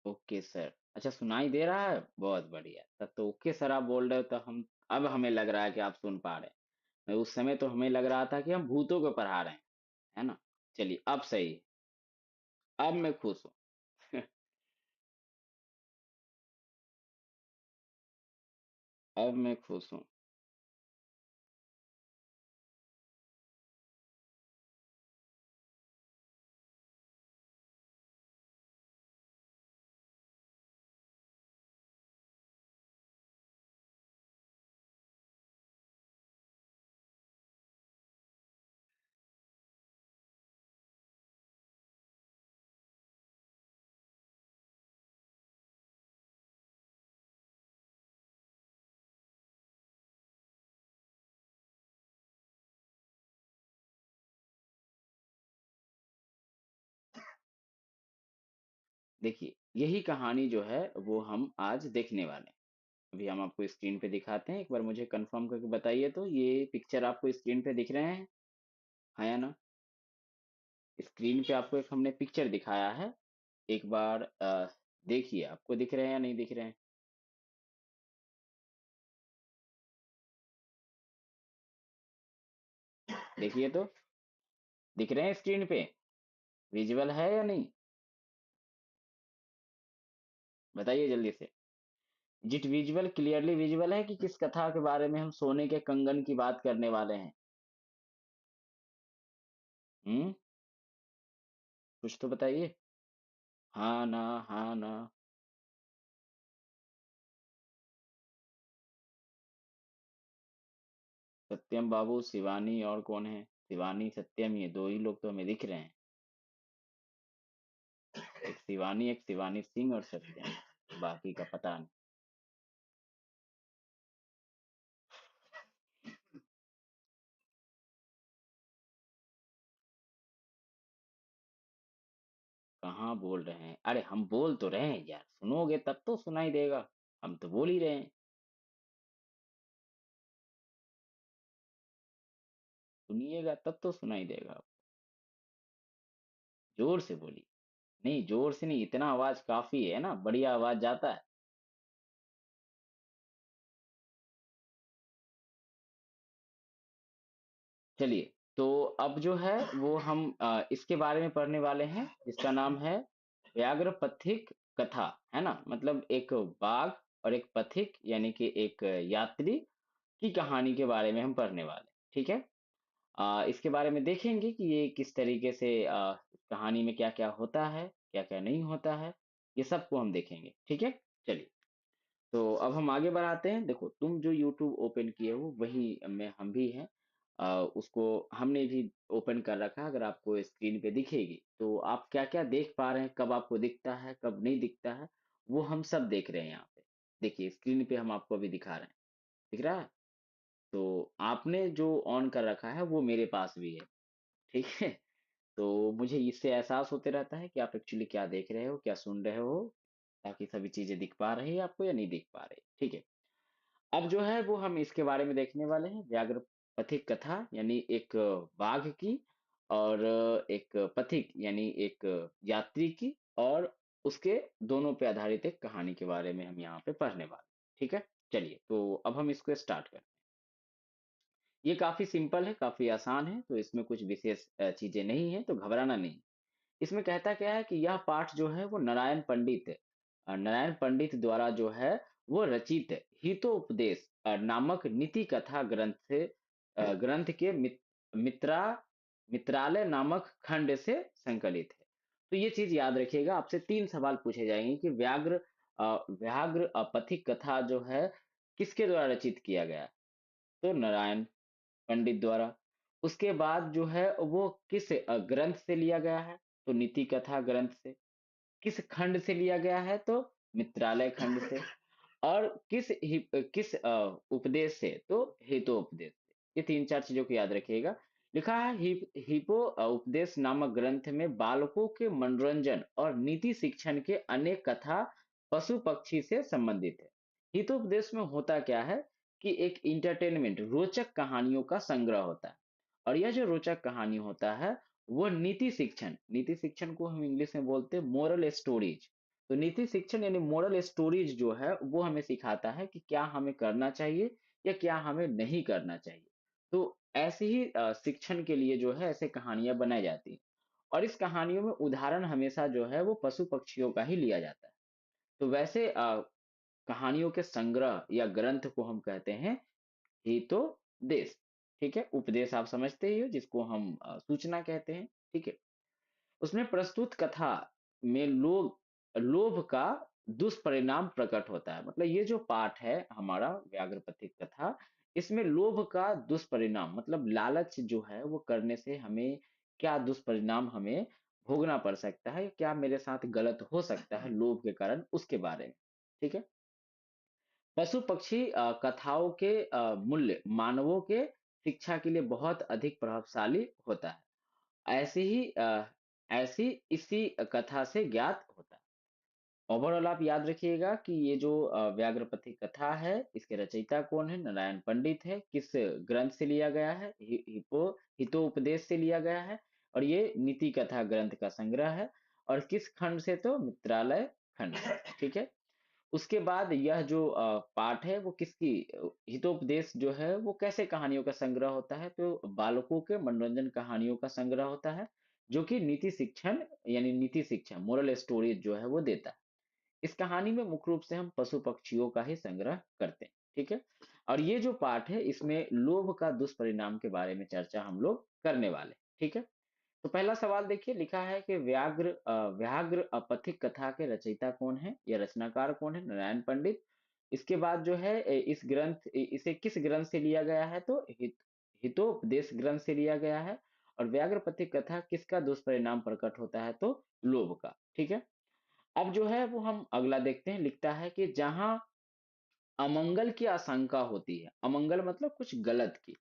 Okay sir. अच्छा, सुनाई दे रहा है? बहुत बढ़िया, तब तो ओके सर आप बोल रहे हो तो हम, अब हमें लग रहा है कि आप सुन पा रहे हैं। मैं उस समय तो हमें लग रहा था कि हम भूतों को पढ़ा रहे हैं, है ना? चलिए अब सही है। अब मैं खुश हूँ। अब मैं खुश हूँ। देखिए, यही कहानी जो है वो हम आज देखने वाले हैं। अभी हम आपको स्क्रीन पे दिखाते हैं, एक बार मुझे कंफर्म करके बताइए तो ये पिक्चर आपको स्क्रीन पे दिख रहे हैं, हाँ या ना? स्क्रीन पे आपको एक हमने पिक्चर दिखाया है, एक बार देखिए आपको दिख रहे हैं या नहीं दिख रहे हैं। देखिए तो, दिख रहे हैं स्क्रीन पे? विजुअल है या नहीं? बताइए जल्दी से। जिट विजुअल, क्लियरली विजुअल है कि किस कथा के बारे में हम सोने के कंगन की बात करने वाले हैं? हम्म, कुछ तो बताइए। हाँ ना, हाँ ना। सत्यम बाबू, शिवानी और कौन है? शिवानी सत्यम, ये दो ही लोग तो हमें दिख रहे हैं। एक शिवानी, एक शिवानी सिंह और सत्यम, बाकी का पता नहीं। कहाँ बोल रहे हैं? अरे हम बोल तो रहे हैं यार, सुनोगे तब तो सुनाई देगा। हम तो बोल ही रहे हैं। सुनिएगा तब तो सुनाई देगा। जोर से बोलिए। नहीं, जोर से नहीं, इतना आवाज काफी है ना, बढ़िया आवाज जाता है। चलिए, तो अब जो है वो हम इसके बारे में पढ़ने वाले हैं, जिसका नाम है व्याघ्र पथिक कथा। है ना, मतलब एक बाघ और एक पथिक यानी कि एक यात्री की कहानी के बारे में हम पढ़ने वाले हैं, ठीक है। इसके बारे में देखेंगे कि ये किस तरीके से कहानी में क्या क्या होता है, क्या क्या नहीं होता है, ये सबको हम देखेंगे, ठीक है। चलिए, तो अब हम आगे बढ़ाते हैं। देखो, तुम जो यूट्यूब ओपन किए हो वही में हम भी हैं। उसको हमने भी ओपन कर रखा है। अगर आपको स्क्रीन पे दिखेगी तो आप क्या क्या देख पा रहे हैं, कब आपको दिखता है कब नहीं दिखता है, वो हम सब देख रहे हैं यहाँ पे। देखिए, स्क्रीन पे हम आपको अभी दिखा रहे हैं। दिख रहा है? तो आपने जो ऑन कर रखा है वो मेरे पास भी है, ठीक है। तो मुझे इससे एहसास होते रहता है कि आप एक्चुअली क्या देख रहे हो, क्या सुन रहे हो, ताकि सभी चीजें दिख पा रही है आपको या नहीं दिख पा रही, ठीक है। अब जो है वो हम इसके बारे में देखने वाले हैं, व्याघ्र पथिक कथा, यानी एक बाघ की, और एक पथिक यानी एक यात्री की, और उसके दोनों पे आधारित एक कहानी के बारे में हम यहाँ पे पढ़ने वाले हैं, ठीक है। चलिए, तो अब हम इसको स्टार्ट करें। ये काफी सिंपल है, काफी आसान है, तो इसमें कुछ विशेष चीजें नहीं है, तो घबराना नहीं। इसमें कहता क्या है कि यह पाठ जो है वो नारायण पंडित द्वारा जो है वो रचित हितोपदेश नामक नीति कथा ग्रंथ के मित्रा मित्रालय नामक खंड से संकलित है। तो ये चीज याद रखिएगा, आपसे 3 सवाल पूछे जाएंगे कि व्याघ्र पथिक कथा जो है किसके द्वारा रचित किया गया है। तो नारायण पंडित द्वारा। उसके बाद जो है वो किस ग्रंथ से लिया गया है, तो नीति कथा ग्रंथ से। किस खंड से लिया गया है, तो मित्रालय खंड से। और किस उपदेश से, तो हितोपदेश से। ये 3 4 चीजों को याद रखिएगा। लिखा है हिपो उपदेश नामक ग्रंथ में बालकों के मनोरंजन और नीति शिक्षण के अनेक कथा पशु पक्षी से संबंधित है। हितोपदेश में होता क्या है कि एक इंटरटेनमेंट रोचक कहानियों का संग्रह होता है। और यह जो रोचक कहानी होता है वो नीति शिक्षण को हम इंग्लिश में बोलते हैं मोरल स्टोरीज। तो नीति शिक्षण यानी मोरल स्टोरीज जो है वो हमें सिखाता है कि क्या हमें करना चाहिए या क्या हमें नहीं करना चाहिए। तो ऐसे ही शिक्षण के लिए जो है ऐसे कहानियां बनाई जाती हैं। और इस कहानियों में उदाहरण हमेशा जो है वो पशु पक्षियों का ही लिया जाता है। तो वैसे कहानियों के संग्रह या ग्रंथ को हम कहते हैं हितोपदेश, ठीक है। उपदेश आप समझते ही हो, जिसको हम सूचना कहते हैं, ठीक है। उसमें प्रस्तुत कथा में लोभ का दुष्परिणाम प्रकट होता है। मतलब ये जो पाठ है हमारा व्याघ्रपथिक कथा, इसमें लोभ का दुष्परिणाम मतलब लालच जो है वो करने से हमें क्या दुष्परिणाम हमें भोगना पड़ सकता है, क्या मेरे साथ गलत हो सकता है लोभ के कारण, उसके बारे में, ठीक है। पशु पक्षी कथाओं के मूल्य मानवों के शिक्षा के लिए बहुत अधिक प्रभावशाली होता है। ऐसे ही ऐसी इसी कथा से ज्ञात होता है। ओवरऑल आप याद रखिएगा कि ये जो व्याघ्रपति कथा है, इसके रचयिता कौन है, नारायण पंडित है। किस ग्रंथ से लिया गया है, हितोपदेश से लिया गया है। और ये नीति कथा ग्रंथ का संग्रह है। और किस खंड से, तो मित्रालय खंड से, ठीक है। उसके बाद यह जो पाठ है वो किसकी हितोपदेश जो है वो कैसे कहानियों का संग्रह होता है, तो बालकों के मनोरंजन कहानियों का संग्रह होता है, जो कि नीति शिक्षण यानी नीति शिक्षा मोरल स्टोरीज जो है वो देता है। इस कहानी में मुख्य रूप से हम पशु पक्षियों का ही संग्रह करते हैं, ठीक है। और ये जो पाठ है इसमें लोभ का दुष्परिणाम के बारे में चर्चा हम लोग करने वाले, ठीक है। तो पहला सवाल देखिए, लिखा है कि व्याघ्र अपथिक कथा के रचयिता कौन है या रचनाकार कौन है, नारायण पंडित। इसके बाद जो है इसे किस ग्रंथ से लिया गया है, तो हितोपदेश ग्रंथ से लिया गया है। और व्याघ्र पथिक कथा किसका दुष्परिणाम प्रकट होता है, तो लोभ का, ठीक है। अब जो है वो हम अगला देखते हैं। लिखता है कि जहां अमंगल की आशंका होती है, अमंगल मतलब कुछ गलत की,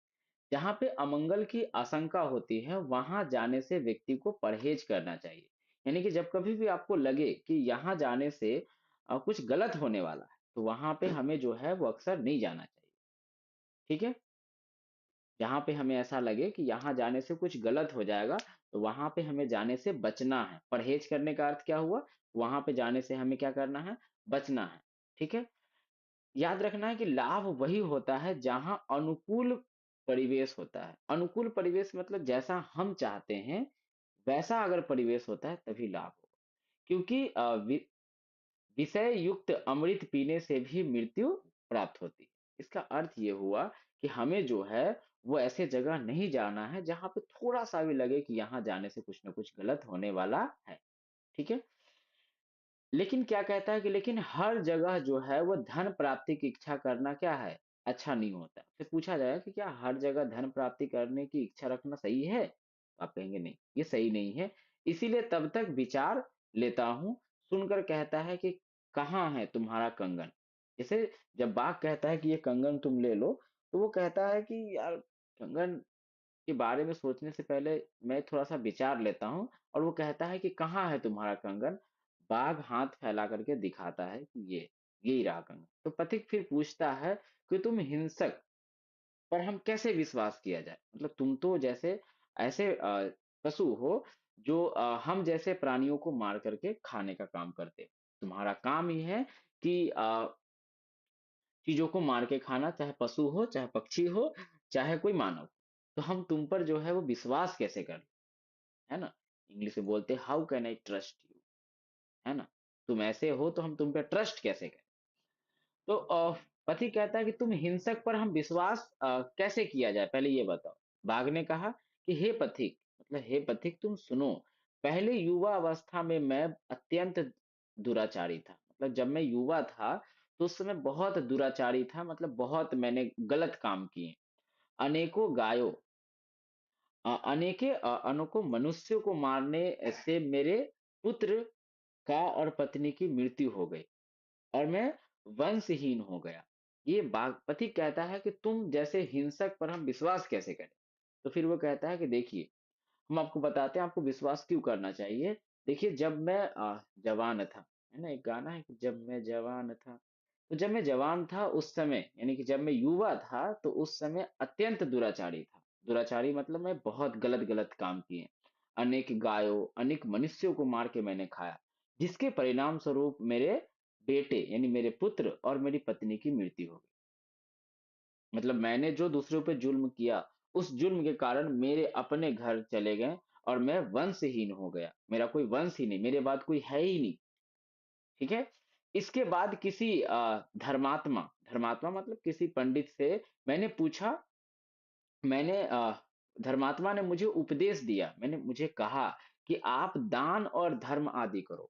जहां पे अमंगल की आशंका होती है वहां जाने से व्यक्ति को परहेज करना चाहिए। यानी कि जब कभी भी आपको लगे कि यहाँ जाने से कुछ गलत होने वाला है, तो वहाँ पे हमें जो है वो अक्सर नहीं जाना चाहिए, ठीक है? जहाँ पे हमें ऐसा लगे कि यहाँ जाने से कुछ गलत हो जाएगा, तो वहाँ पे हमें जाने से बचना है। परहेज़ करने का अर्थ क्या हुआ? वहाँ पे जाने से हमें क्या करना है? बचना है, ठीक है? याद रखना है कि लाभ वही होता है जहाँ अनुकूल परिवेश होता है। अनुकूल परिवेश मतलब जैसा हम चाहते हैं, वैसा अगर परिवेश होता है तभी लाभ होगा। क्योंकि विषय युक्त अमृत पीने से भी मृत्यु प्राप्त होती है। इसका अर्थ ये हुआ कि हमें जो है वो ऐसे जगह नहीं जाना है जहाँ पे थोड़ा-सा भी लगे कि यहाँ जाने से कुछ न कुछ गलत होने वाला है। ठीक है? लेकिन क्या कहता है कि लेकिन हर जगह जो है वो धन प्राप्ति की इच्छा करना क्या है? अच्छा नहीं होता। फिर पूछा जाएगा कि क्या हर जगह धन प्राप्ति करने की इच्छा रखना सही है? आप कहेंगे नहीं, ये सही नहीं है। इसीलिए तब तक विचार लेता हूँ, सुनकर कहता है कि कहाँ है तुम्हारा कंगन? जैसे जब बाघ कहता है कि ये कंगन तुम ले लो, तो वो कहता है कि यार कंगन के बारे में सोचने से पहले मैं थोड़ा-सा विचार लेता हूँ और वो कहता है कि कहाँ है तुम्हारा कंगन? बाघ हाथ फैला करके दिखाता है कि ये ही रहा कंगन। तो पथिक फिर पूछता है कि तुम हिंसक पर हम कैसे विश्वास किया जाए? मतलब तुम तो जैसे ऐसे पशु हो जो हम जैसे प्राणियों को मार करके खाने का काम करते हो। तुम्हारा काम ही है कि चीज़ों को मार के खाना, चाहे पशु हो, चाहे पक्षी हो, चाहे कोई मानव। तो हम तुम पर जो है वो विश्वास कैसे कर है ना? इंग्लिश में बोलते हैं how can I trust you, है ना? तुम ऐसे हो तो हम तुम पे ट्रस्ट कैसे करें? तो पति कहता है कि तुम हिंसक पर हम विश्वास कैसे किया जाए पहले ये बताओ। बाघ ने कहा कि हे पथिक मतलब हे पथिक तुम सुनो, पहले युवा अवस्था में मैं अत्यंत दुराचारी था। मतलब जब मैं युवा था तो उस समय बहुत दुराचारी था मतलब बहुत मैंने गलत काम किए। अनेकों गायों अनेकों मनुष्यों को मारने से मेरे पुत्र का और पत्नी की मृत्यु हो गई और मैं वंशहीन हो गया। ये बागपति कहता है कि तुम जैसे हिंसक पर हम विश्वास कैसे करें? तो फिर वो कहता है कि देखिए, हम आपको बताते हैं आपको विश्वास क्यों करना चाहिए। देखिए जब मैं जवान था, है ना? एक गाना है कि जब मैं जवान था। तो जब मैं जवान था उस समय यानी कि जब मैं युवा था तो उस समय अत्यंत दुराचारी था। दुराचारी मतलब मैं बहुत गलत-गलत काम किए। अनेक गायों, अनेक मनुष्यों को मार के मैंने खाया, जिसके परिणाम स्वरूप मेरे बेटे यानी मेरे पुत्र और मेरी पत्नी की मृत्यु हो गई। मतलब मैंने जो दूसरों पे जुल्म किया, उस जुल्म के कारण मेरे अपने घर चले गए और मैं वंशहीन हो गया। मेरा कोई वंश ही नहीं, मेरे बाद कोई है ही नहीं। ठीक है? इसके बाद किसी धर्मात्मा धर्मात्मा मतलब किसी पंडित से मैंने पूछा मैंने धर्मात्मा ने मुझे उपदेश दिया। मुझे कहा कि आप दान और धर्म आदि करो,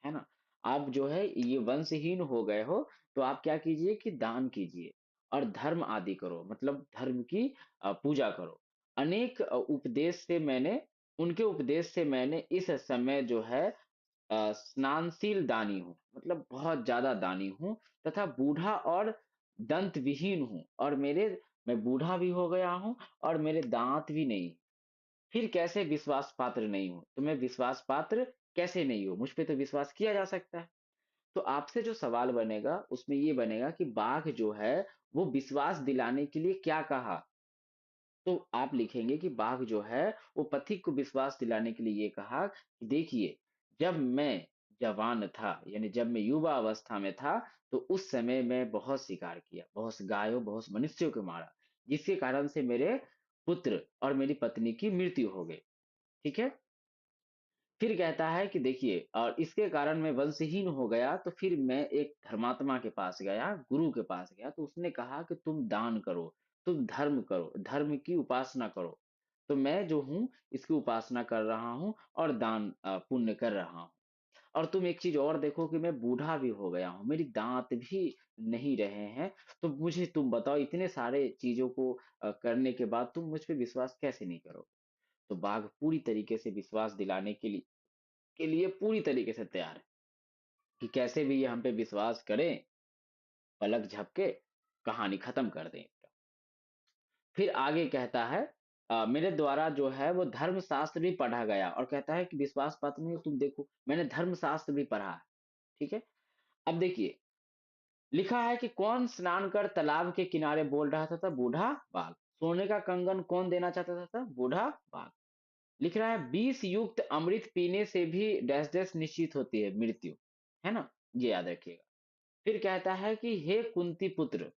है ना? आप जो है ये वंशहीन हो गए हो, तो आप क्या कीजिए कि दान कीजिए और धर्म आदि करो, मतलब धर्म की पूजा करो। अनेक उपदेश से मैंने उनके उपदेश से मैंने इस समय जो है स्नानशील दानी हूँ, मतलब बहुत ज़्यादा दानी हूँ तथा बूढ़ा और दंत विहीन हूँ और मैं बूढ़ा भी हो गया हूँ और मेरे दाँत भी नहीं। फिर कैसे विश्वास पात्र नहीं हूँ? तो मैं विश्वास पात्र कैसे नहीं हूँ? मुझ पे तो विश्वास किया जा सकता है। तो आपसे जो सवाल बनेगा, उसमें ये बनेगा कि बाघ जो है, वो विश्वास दिलाने के लिए क्या कहा? तो आप लिखेंगे कि बाघ जो है वो पथिक को विश्वास दिलाने के लिए ये कहा कि देखिए जब मैं जवान था यानी जब मैं युवा अवस्था में था तो उस समय मैं बहुत शिकार किया बहुत गायों बहुत मनुष्यों को मारा जिसके कारण से मेरे पुत्र और मेरी पत्नी की मृत्यु हो गई ठीक है फिर कहता है कि देखिए और इसके कारण मैं वंशहीन हो गया तो फिर मैं एक धर्मात्मा के पास गया गुरु के पास गया तो उसने कहा कि तुम दान करो तुम धर्म करो धर्म की उपासना करो तो मैं जो हूँ इसकी उपासना कर रहा हूँ और दान पुण्य कर रहा हूँ और तुम एक चीज और देखो कि मैं बूढ़ा भी हो गया हूँ मेरी दांत भी नहीं रहे हैं तो मुझे तुम बताओ इतने सारे चीजों को करने के बाद तुम मुझ पे विश्वास कैसे नहीं करोगे तो बाघ पूरी तरीके से विश्वास दिलाने के लिए पूरी तरीके से तैयार है कि कैसे भी ये हम पे विश्वास करें, पलक झपके कहानी खत्म कर दें इसका। फिर आगे कहता है मेरे द्वारा जो है वो धर्मशास्त्र भी पढ़ा गया, और कहता है कि विश्वास पात्र नहीं हो, तुम देखो मैंने धर्मशास्त्र भी पढ़ा है। ठीक है। अब देखिए, लिखा है कि कौन स्नान कर तालाब के किनारे बोल रहा था, बूढ़ा बाघ। सोने का कंगन कौन देना चाहता था, बूढ़ा बाघ। लिख रहा है 20 युक्त अमृत पीने से भी डैश डैश निश्चित होती है मृत्यु, है ना, ये याद रखिएगा। फिर कहता है कि हे कुंती पुत्र,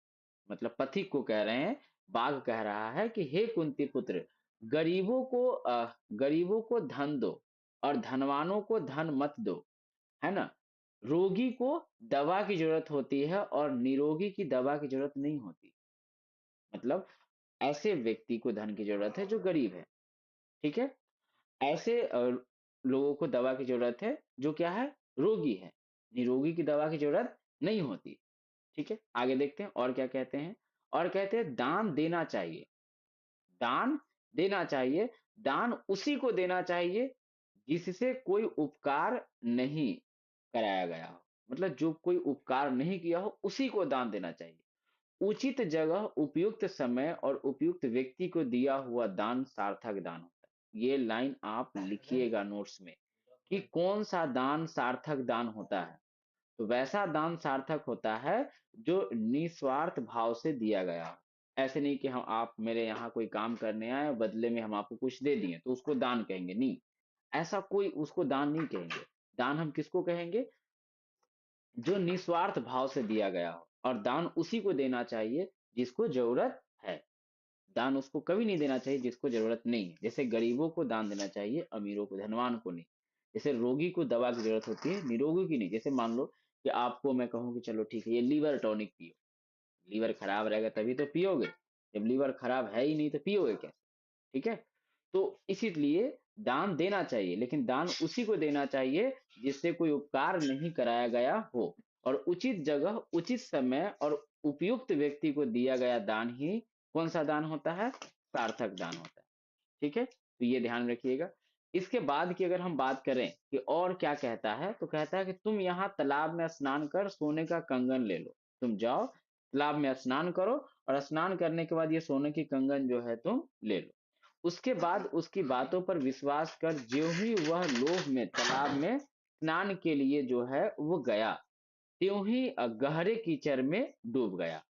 मतलब पथिक को कह रहे हैं, बाघ कह रहा है कि हे कुंती पुत्र, गरीबों को धन दो और धनवानों को धन मत दो, है ना। रोगी को दवा की जरूरत होती है और निरोगी की दवा की जरूरत नहीं होती। मतलब ऐसे व्यक्ति को धन की जरूरत है जो गरीब है, ठीक है। ऐसे लोगों को दवा की जरूरत है जो क्या है, रोगी है। निरोगी की दवा की जरूरत नहीं होती। ठीक है, आगे देखते हैं और क्या कहते हैं। और कहते हैं दान देना चाहिए, दान देना चाहिए, दान उसी को देना चाहिए जिससे कोई उपकार नहीं कराया गया हो। मतलब जो कोई उपकार नहीं किया हो उसी को दान देना चाहिए। उचित जगह, उपयुक्त समय और उपयुक्त व्यक्ति को दिया हुआ दान सार्थक दान होता है। ये लाइन आप लिखिएगा नोट्स में, कि कौन सा दान सार्थक दान होता है। तो वैसा दान सार्थक होता है जो निस्वार्थ भाव से दिया गया हो। ऐसे नहीं कि हम आप मेरे यहाँ कोई काम करने आए और बदले में हम आपको कुछ दे दिए तो उसको दान कहेंगे, नहीं। ऐसा कोई उसको दान नहीं कहेंगे। दान हम किसको कहेंगे, जो निस्वार्थ भाव से दिया गया हो। और दान उसी को देना चाहिए जिसको जरूरत है। दान उसको कभी नहीं देना चाहिए जिसको जरूरत नहीं है। जैसे गरीबों को दान देना चाहिए, अमीरों को, धनवान को नहीं। जैसे रोगी को दवा की जरूरत होती है, निरोगी की नहीं। जैसे मान लो कि आपको मैं कहूँ कि चलो ठीक है ये लीवर टॉनिक पियो, लीवर खराब रहेगा तभी तो पियोगे, जब लीवर खराब है ही नहीं तो पियोगे कैसे। ठीक है। तो इसीलिए दान देना चाहिए, लेकिन दान उसी को देना चाहिए जिससे कोई उपकार नहीं कराया गया हो, और उचित जगह, उचित समय और उपयुक्त व्यक्ति को दिया गया दान ही कौन सा दान होता है, सार्थक दान होता है। ठीक है, तो ये ध्यान रखिएगा। इसके बाद की अगर हम बात करें कि और क्या कहता है, तो कहता है कि तुम यहाँ तालाब में स्नान कर सोने का कंगन ले लो। तुम जाओ तालाब में स्नान करो, और स्नान करने के बाद ये सोने की कंगन जो है तुम ले लो। उसके बाद उसकी बातों पर विश्वास कर ज्यों ही वह लोभ में तालाब में स्नान के लिए जो है वो गया, त्यों ही गहरे कीचड़ में डूब गया।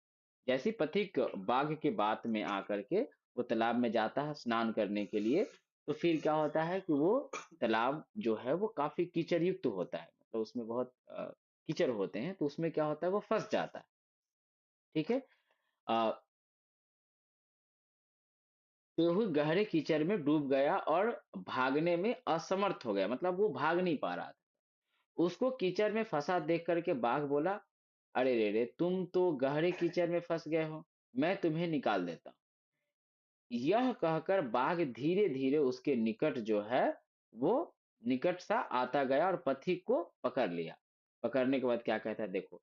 जैसे पथिक बाघ के बात में आकर के वो तालाब में जाता है स्नान करने के लिए, तो फिर क्या होता है कि वो तालाब जो है वो काफी कीचड़ युक्त होता है, मतलब उसमें बहुत कीचड़ होते हैं, तो उसमें क्या होता है वो फंस जाता है। ठीक है। अ, तो वो गहरे कीचड़ में डूब गया और भागने में असमर्थ हो गया, मतलब वो भाग नहीं पा रहा था। उसको कीचड़ में फंसा देख करके बाघ बोला, अरे रे रे, तुम तो गहरे कीचड़ में फंस गए हो, मैं तुम्हें निकाल देता हूँ। यह कहकर बाघ धीरे धीरे उसके निकट जो है वो निकट सा आता गया और पथिक को पकड़ लिया। पकड़ने के बाद क्या कहता है देखो,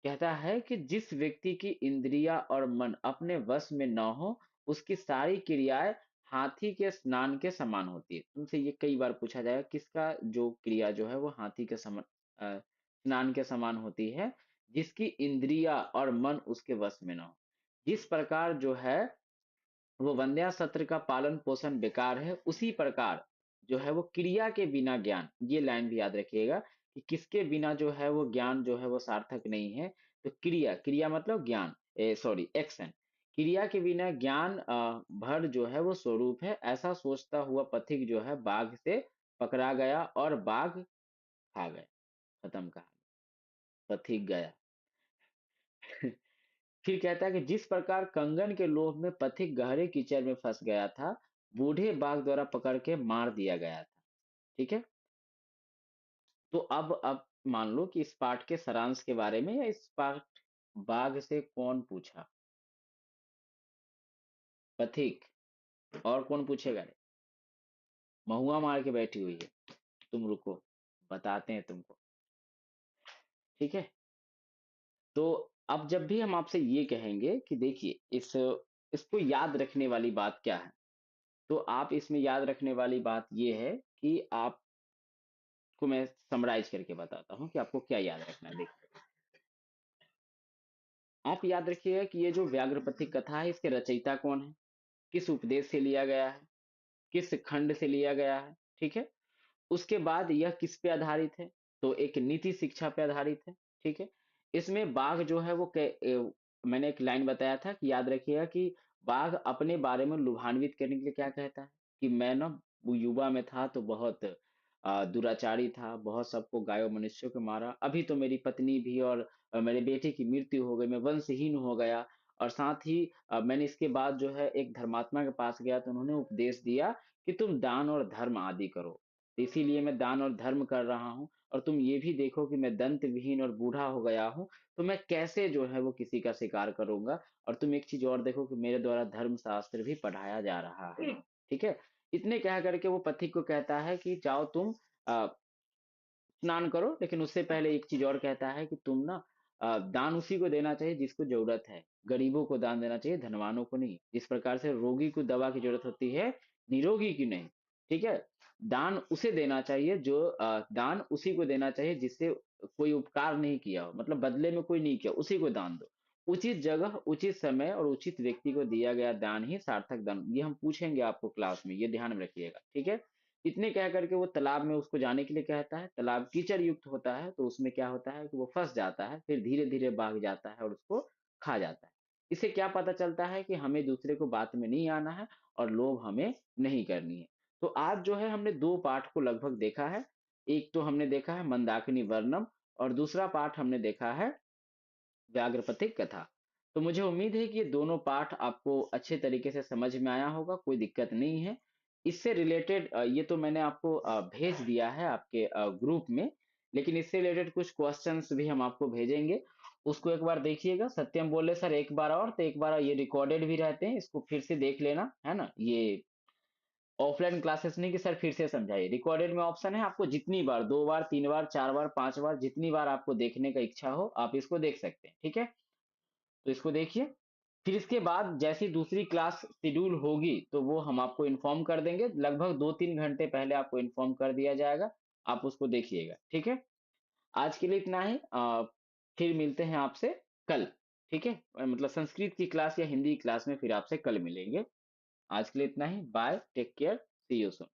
कहता है कि जिस व्यक्ति की इंद्रिया और मन अपने वश में न हो, उसकी सारी क्रियाएं हाथी के स्नान के समान होती है। तुमसे ये कई बार पूछा जाएगा किसका जो क्रिया जो है वो हाथी के समान स्नान के समान होती है, जिसकी इंद्रिया और मन उसके वश में न हो। जिस प्रकार जो है वो वंध्या सत्र का पालन पोषण बेकार है, उसी प्रकार जो है वो क्रिया के बिना ज्ञान, ये लाइन भी याद रखिएगा कि किसके बिना जो है वो ज्ञान जो है वो सार्थक नहीं है। तो क्रिया, क्रिया मतलब ज्ञान, सॉरी एक्शन, क्रिया के बिना ज्ञान भर जो है वो स्वरूप है। ऐसा सोचता हुआ पथिक जो है बाघ से पकड़ा गया और बाघ खा गए। खत्म कहानी, पथिक गया। फिर कहता है कि जिस प्रकार कंगन के लोभ में पथिक गहरे कीचड़ में फंस गया था, बूढ़े बाघ द्वारा पकड़ के मार दिया गया था। ठीक है। तो अब मान लो कि इस पाठ के सारांश के बारे में, या इस पाठ बाघ से कौन पूछा, पथिक। और कौन पूछेगा रे, महुआ मार के बैठी हुई है। तुम रुको, बताते हैं तुमको। ठीक है। तो अब जब भी हम आपसे ये कहेंगे कि देखिए इसको याद रखने वाली बात क्या है, तो आप इसमें याद रखने वाली बात ये है कि आपको मैं समराइज करके बताता हूँ कि आपको क्या याद रखना है। देखिए, आप याद रखिएगा कि ये जो व्याघ्रपति कथा है इसके रचयिता कौन है, किस उपदेश से लिया गया है, किस खंड से लिया गया है, ठीक है? उसके बाद यह किस पे आधारित है? तो एक नीति शिक्षा पे आधारित है, ठीक है? इसमें बाघ जो है वो मैंने एक लाइन बताया था कि याद रखिएगा कि बाघ अपने बारे में लुभान्वित करने के लिए क्या कहता है कि मैं ना वो युवा में था तो बहुत दुराचारी था, बहुत सबको गायों मनुष्यों को मारा, अभी तो मेरी पत्नी भी और मेरे बेटे की मृत्यु हो गई, मैं वंशहीन हो गया। और साथ ही मैंने इसके बाद जो है एक धर्मात्मा के पास गया तो उन्होंने उपदेश दिया कि तुम दान और धर्म आदि करो। इसीलिए मैं दान और धर्म कर रहा हूँ और तुम ये भी देखो कि मैं दंत विहीन और बूढ़ा हो गया हूँ, तो मैं कैसे जो है वो किसी का शिकार करूंगा। और तुम एक चीज और देखो कि मेरे द्वारा धर्म शास्त्र भी पढ़ाया जा रहा है, ठीक है? इतने कह करके वो पथिक को कहता है कि जाओ तुम स्नान करो, लेकिन उससे पहले एक चीज और कहता है कि तुम ना दान उसी को देना चाहिए जिसको जरूरत है, गरीबों को दान देना चाहिए, धनवानों को नहीं। जिस प्रकार से रोगी को दवा की जरूरत होती है, निरोगी की नहीं, ठीक है? दान उसे देना चाहिए जो दान उसी को देना चाहिए जिससे कोई उपकार नहीं किया हो, मतलब बदले में कोई नहीं किया, उसी को दान दो। उचित जगह, उचित समय और उचित व्यक्ति को दिया गया दान ही सार्थक दान। ये हम पूछेंगे आपको क्लास में, ये ध्यान में रखिएगा, ठीक है? इतने कह करके वो तालाब में उसको जाने के लिए कहता है। तालाब कीचड़ युक्त होता है तो उसमें क्या होता है कि वो फंस जाता है, फिर धीरे धीरे भाग जाता है और उसको खा जाता है। इससे क्या पता चलता है कि हमें दूसरे को बात में नहीं आना है और लोभ हमें नहीं करनी है। तो आज जो है हमने दो पाठ को लगभग देखा है। एक तो हमने देखा है मंदाकिनी वर्णम और दूसरा पाठ हमने देखा है व्याघ्रपति कथा। तो मुझे उम्मीद है कि ये दोनों पाठ आपको अच्छे तरीके से समझ में आया होगा, कोई दिक्कत नहीं है। इससे रिलेटेड ये तो मैंने आपको भेज दिया है आपके ग्रुप में, लेकिन इससे रिलेटेड कुछ क्वेश्चंस भी हम आपको भेजेंगे। उसको एक बार देखिएगा। सत्यम बोले सर एक बार और, तो एक बार ये रिकॉर्डेड भी रहते हैं, इसको फिर से देख लेना, है ना? ये ऑफलाइन क्लासेस नहीं कि सर फिर से समझाइए, रिकॉर्डेड में ऑप्शन है, आपको जितनी बार, 2 बार, 3 बार, 4 बार, 5 बार, जितनी बार आपको देखने का इच्छा हो आप इसको देख सकते हैं, ठीक है? तो इसको देखिए। फिर इसके बाद जैसी दूसरी क्लास शेड्यूल होगी तो वो हम आपको इन्फॉर्म कर देंगे, लगभग 2-3 घंटे पहले आपको इन्फॉर्म कर दिया जाएगा। आप उसको देखिएगा, ठीक है? आज के लिए इतना ही। फिर मिलते हैं आपसे कल, ठीक है? मतलब संस्कृत की क्लास या हिंदी की क्लास में फिर आपसे कल मिलेंगे। आज के लिए इतना ही। Bye, take care, see you soon.